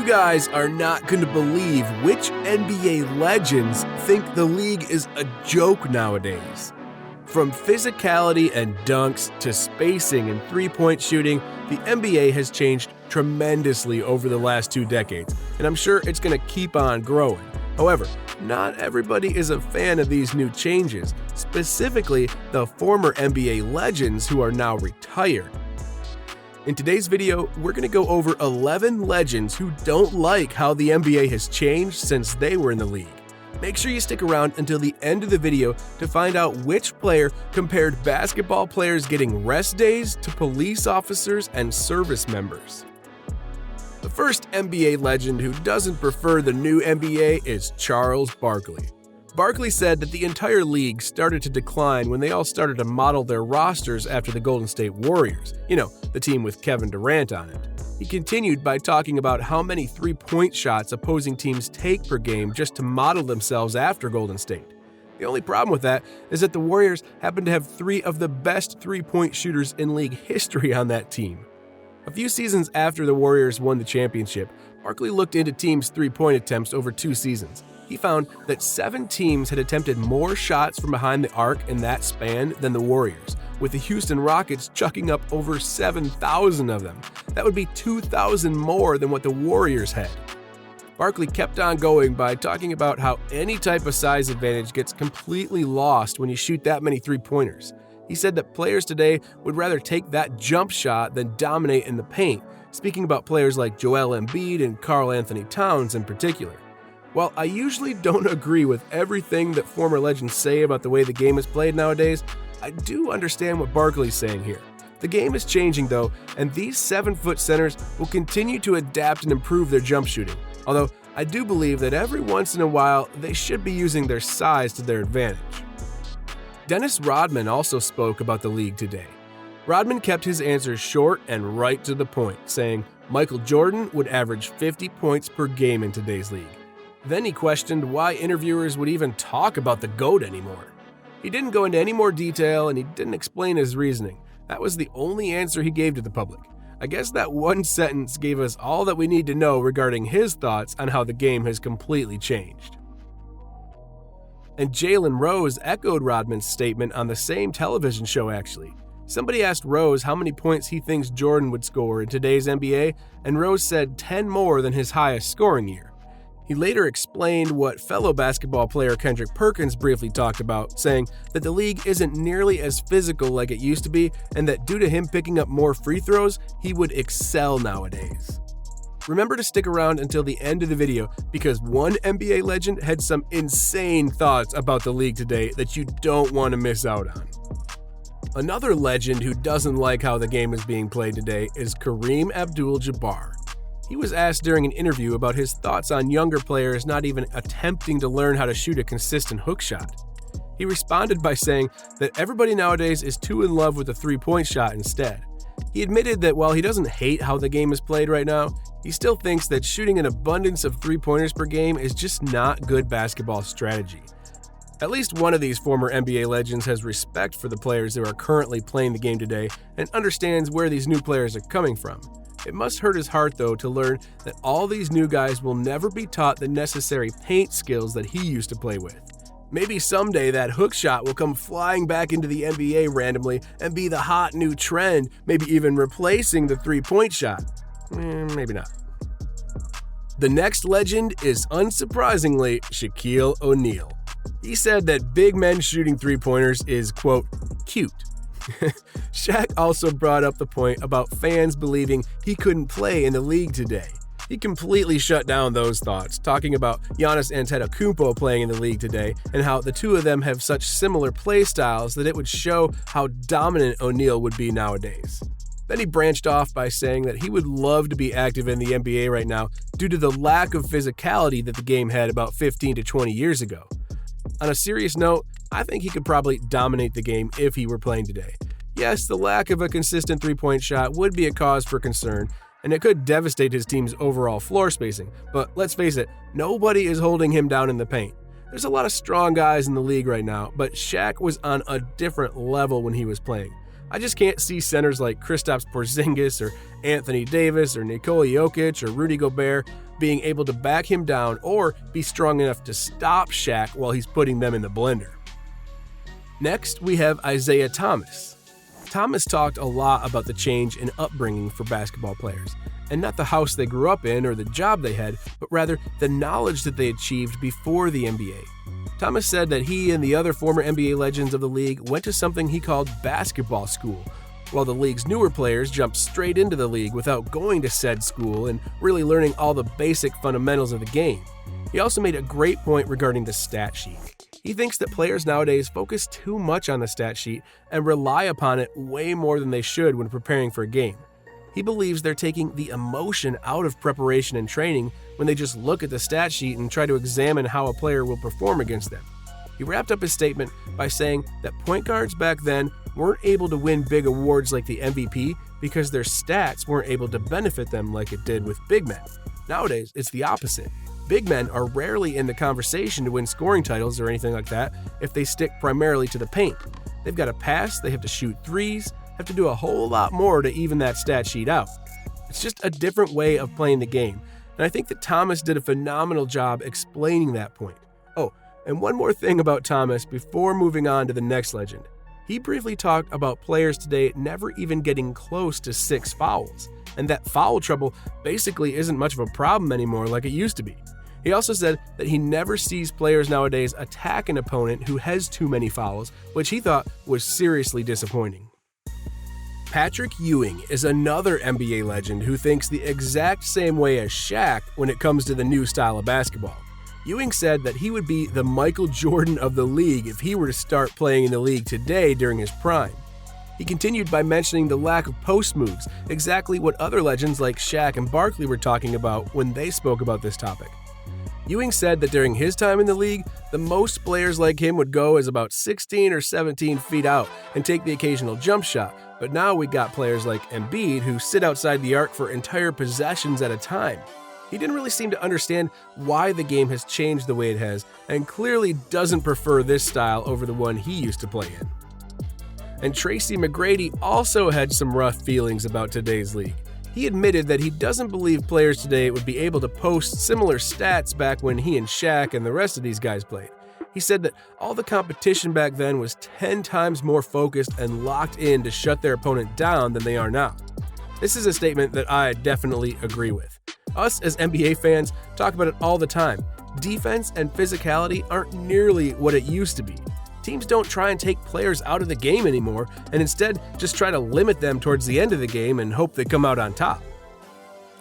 You guys are not going to believe which NBA legends think the league is a joke nowadays. From physicality and dunks to spacing and three-point shooting, the NBA has changed tremendously over the last 2 decades, and I'm sure it's going to keep on growing. However, not everybody is a fan of these new changes, specifically the former NBA legends who are now retired. In today's video, we're going to go over 11 legends who don't like how the NBA has changed since they were in the league. Make sure you stick around until the end of the video to find out which player compared basketball players getting rest days to police officers and service members. The first NBA legend who doesn't prefer the new NBA is Charles Barkley. Barkley said that the entire league started to decline when they all started to model their rosters after the Golden State Warriors, the team with Kevin Durant on it. He continued by talking about how many three-point shots opposing teams take per game just to model themselves after Golden State. The only problem with that is that the Warriors happen to have 3 of the best three-point shooters in league history on that team. A few seasons after the Warriors won the championship, Barkley looked into teams' three-point attempts over 2 seasons. He found that 7 teams had attempted more shots from behind the arc in that span than the Warriors, with the Houston Rockets chucking up over 7,000 of them. That would be 2,000 more than what the Warriors had. Barkley kept on going by talking about how any type of size advantage gets completely lost when you shoot that many three-pointers. He said that players today would rather take that jump shot than dominate in the paint, speaking about players like Joel Embiid and Karl Anthony Towns in particular. While I usually don't agree with everything that former legends say about the way the game is played nowadays, I do understand what Barkley's saying here. The game is changing though, and these 7-foot centers will continue to adapt and improve their jump shooting. Although I do believe that every once in a while they should be using their size to their advantage. Dennis Rodman also spoke about the league today. Rodman kept his answers short and right to the point, saying Michael Jordan would average 50 points per game in today's league. Then he questioned why interviewers would even talk about the GOAT anymore. He didn't go into any more detail and he didn't explain his reasoning. That was the only answer he gave to the public. I guess that one sentence gave us all that we need to know regarding his thoughts on how the game has completely changed. And Jalen Rose echoed Rodman's statement on the same television show actually. Somebody asked Rose how many points he thinks Jordan would score in today's NBA, and Rose said 10 more than his highest scoring year. He later explained what fellow basketball player Kendrick Perkins briefly talked about, saying that the league isn't nearly as physical like it used to be, and that due to him picking up more free throws, he would excel nowadays. Remember to stick around until the end of the video because one NBA legend had some insane thoughts about the league today that you don't want to miss out on. Another legend who doesn't like how the game is being played today is Kareem Abdul-Jabbar. He was asked during an interview about his thoughts on younger players not even attempting to learn how to shoot a consistent hook shot. He responded by saying that everybody nowadays is too in love with the three-point shot instead. He admitted that while he doesn't hate how the game is played right now, he still thinks that shooting an abundance of three-pointers per game is just not good basketball strategy. At least one of these former NBA legends has respect for the players who are currently playing the game today and understands where these new players are coming from. It must hurt his heart, though, to learn that all these new guys will never be taught the necessary paint skills that he used to play with. Maybe someday that hook shot will come flying back into the NBA randomly and be the hot new trend, maybe even replacing the three-point shot. Maybe not. The next legend is, unsurprisingly, Shaquille O'Neal. He said that big men shooting three-pointers is, quote, cute. Shaq also brought up the point about fans believing he couldn't play in the league today. He completely shut down those thoughts, talking about Giannis Antetokounmpo playing in the league today and how the two of them have such similar play styles that it would show how dominant O'Neal would be nowadays. Then he branched off by saying that he would love to be active in the NBA right now due to the lack of physicality that the game had about 15 to 20 years ago. On a serious note, I think he could probably dominate the game if he were playing today. Yes, the lack of a consistent three-point shot would be a cause for concern, and it could devastate his team's overall floor spacing, but let's face it, nobody is holding him down in the paint. There's a lot of strong guys in the league right now, but Shaq was on a different level when he was playing. I just can't see centers like Kristaps Porzingis or Anthony Davis or Nikola Jokic or Rudy Gobert being able to back him down or be strong enough to stop Shaq while he's putting them in the blender. Next, we have Isaiah Thomas. Thomas talked a lot about the change in upbringing for basketball players, and not the house they grew up in or the job they had, but rather the knowledge that they achieved before the NBA. Thomas said that he and the other former NBA legends of the league went to something he called basketball school, while the league's newer players jumped straight into the league without going to said school and really learning all the basic fundamentals of the game. He also made a great point regarding the stat sheet. He thinks that players nowadays focus too much on the stat sheet and rely upon it way more than they should when preparing for a game. He believes they're taking the emotion out of preparation and training when they just look at the stat sheet and try to examine how a player will perform against them. He wrapped up his statement by saying that point guards back then weren't able to win big awards like the MVP because their stats weren't able to benefit them like it did with big men. Nowadays, it's the opposite. Big men are rarely in the conversation to win scoring titles or anything like that if they stick primarily to the paint. They've got to pass, they have to shoot threes, have to do a whole lot more to even that stat sheet out. It's just a different way of playing the game, and I think that Thomas did a phenomenal job explaining that point. Oh, and one more thing about Thomas before moving on to the next legend. He briefly talked about players today never even getting close to 6 fouls, and that foul trouble basically isn't much of a problem anymore like it used to be. He also said that he never sees players nowadays attack an opponent who has too many fouls, which he thought was seriously disappointing. Patrick Ewing is another NBA legend who thinks the exact same way as Shaq when it comes to the new style of basketball. Ewing said that he would be the Michael Jordan of the league if he were to start playing in the league today during his prime. He continued by mentioning the lack of post moves, exactly what other legends like Shaq and Barkley were talking about when they spoke about this topic. Ewing said that during his time in the league, the most players like him would go as about 16 or 17 feet out and take the occasional jump shot, but now we got players like Embiid who sit outside the arc for entire possessions at a time. He didn't really seem to understand why the game has changed the way it has, and clearly doesn't prefer this style over the one he used to play in. And Tracy McGrady also had some rough feelings about today's league. He admitted that he doesn't believe players today would be able to post similar stats back when he and Shaq and the rest of these guys played. He said that all the competition back then was 10 times more focused and locked in to shut their opponent down than they are now. This is a statement that I definitely agree with. Us as NBA fans talk about it all the time. Defense and physicality aren't nearly what it used to be. Teams don't try and take players out of the game anymore, and instead just try to limit them towards the end of the game and hope they come out on top.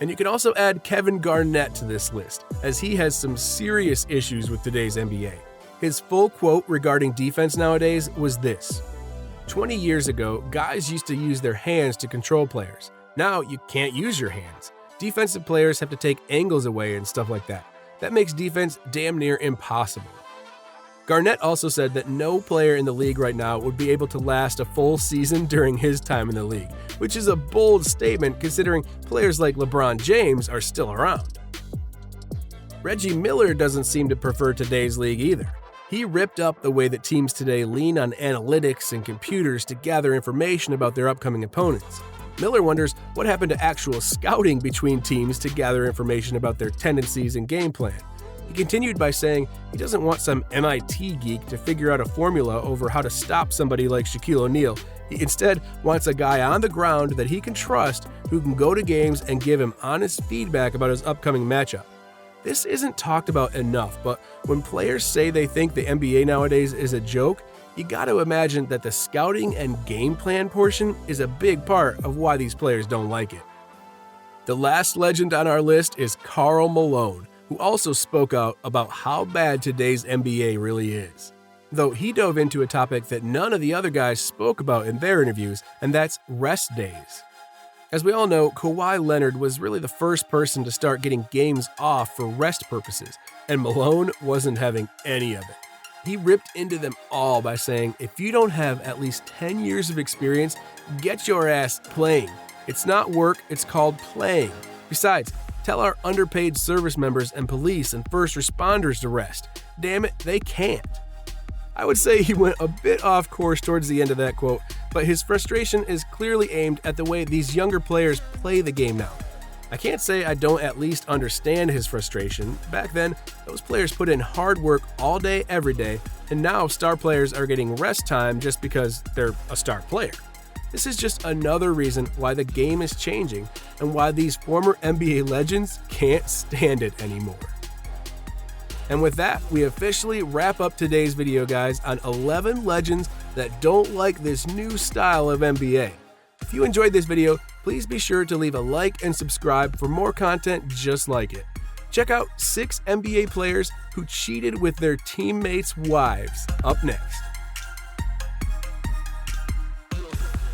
And you can also add Kevin Garnett to this list, as he has some serious issues with today's NBA. His full quote regarding defense nowadays was this: 20 years ago, guys used to use their hands to control players. Now you can't use your hands. Defensive players have to take angles away and stuff like that. That makes defense damn near impossible. Garnett also said that no player in the league right now would be able to last a full season during his time in the league, which is a bold statement considering players like LeBron James are still around. Reggie Miller doesn't seem to prefer today's league either. He ripped up the way that teams today lean on analytics and computers to gather information about their upcoming opponents. Miller wonders what happened to actual scouting between teams to gather information about their tendencies and game plan. He continued by saying he doesn't want some MIT geek to figure out a formula over how to stop somebody like Shaquille O'Neal. He instead wants a guy on the ground that he can trust who can go to games and give him honest feedback about his upcoming matchup. This isn't talked about enough, but when players say they think the NBA nowadays is a joke, you gotta imagine that the scouting and game plan portion is a big part of why these players don't like it. The last legend on our list is Karl Malone, who also spoke out about how bad today's NBA really is. Though he dove into a topic that none of the other guys spoke about in their interviews, and that's rest days. As we all know, Kawhi Leonard was really the first person to start getting games off for rest purposes, and Malone wasn't having any of it. He ripped into them all by saying, if you don't have at least 10 years of experience, get your ass playing. It's not work, it's called playing. Besides, tell our underpaid service members and police and first responders to rest. Damn it, they can't. I would say he went a bit off course towards the end of that quote, but his frustration is clearly aimed at the way these younger players play the game now. I can't say I don't at least understand his frustration. Back then, those players put in hard work all day, every day, and now star players are getting rest time just because they're a star player. This is just another reason why the game is changing and why these former NBA legends can't stand it anymore. And with that, we officially wrap up today's video, guys, on 11 legends that don't like this new style of NBA. If you enjoyed this video, please be sure to leave a like and subscribe for more content just like it. Check out 6 NBA players who cheated with their teammates' wives up next.